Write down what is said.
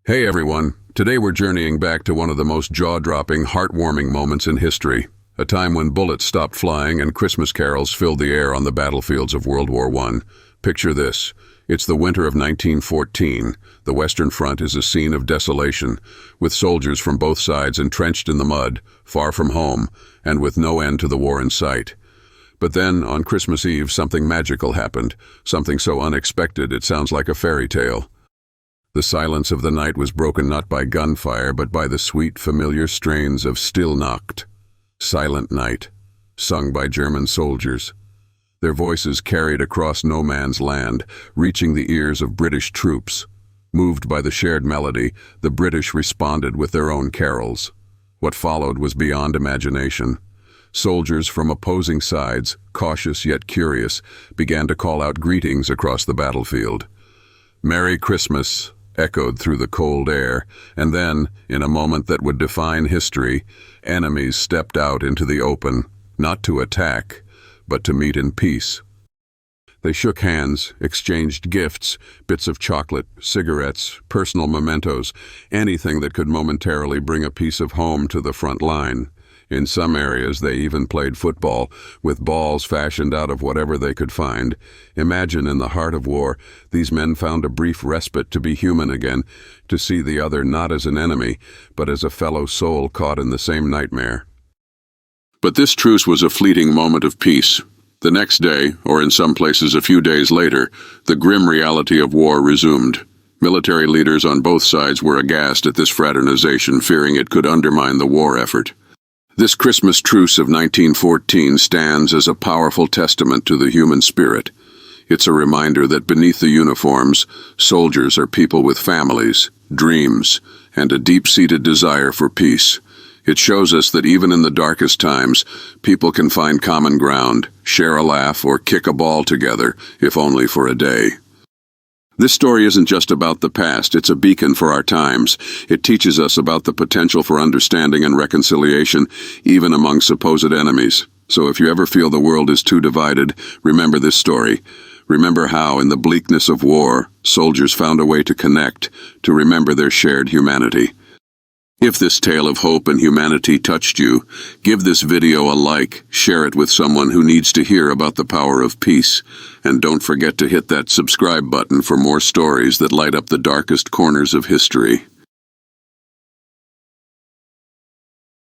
Hey everyone, today we're journeying back to one of the most jaw-dropping, heartwarming moments in history, a time when bullets stopped flying and Christmas carols filled the air on the battlefields of World War I. Picture this. It's the winter of 1914. The Western Front is a scene of desolation, with soldiers from both sides entrenched in the mud, far from home, and with no end to the war in sight. But then, on Christmas Eve, something magical happened, something so unexpected it sounds like a fairy tale. The silence of the night was broken not by gunfire, but by the sweet, familiar strains of Stille Nacht, Silent Night, sung by German soldiers. Their voices carried across no man's land, reaching the ears of British troops. Moved by the shared melody, the British responded with their own carols. What followed was beyond imagination. Soldiers from opposing sides, cautious yet curious, began to call out greetings across the battlefield. "Merry Christmas" echoed through the cold air, and then, in a moment that would define history, enemies stepped out into the open, not to attack, but to meet in peace. They shook hands, exchanged gifts, bits of chocolate, cigarettes, personal mementos, anything that could momentarily bring a piece of home to the front line. In some areas, they even played football, with balls fashioned out of whatever they could find. Imagine, in the heart of war, these men found a brief respite to be human again, to see the other not as an enemy, but as a fellow soul caught in the same nightmare. But this truce was a fleeting moment of peace. The next day, or in some places a few days later, the grim reality of war resumed. Military leaders on both sides were aghast at this fraternization, fearing it could undermine the war effort. This Christmas truce of 1914 stands as a powerful testament to the human spirit. It's a reminder that beneath the uniforms, soldiers are people with families, dreams, and a deep-seated desire for peace. It shows us that even in the darkest times, people can find common ground, share a laugh, or kick a ball together, if only for a day. This story isn't just about the past, it's a beacon for our times. It teaches us about the potential for understanding and reconciliation, even among supposed enemies. So if you ever feel the world is too divided, remember this story. Remember how, in the bleakness of war, soldiers found a way to connect, to remember their shared humanity. If this tale of hope and humanity touched you, give this video a like, share it with someone who needs to hear about the power of peace, and don't forget to hit that subscribe button for more stories that light up the darkest corners of history.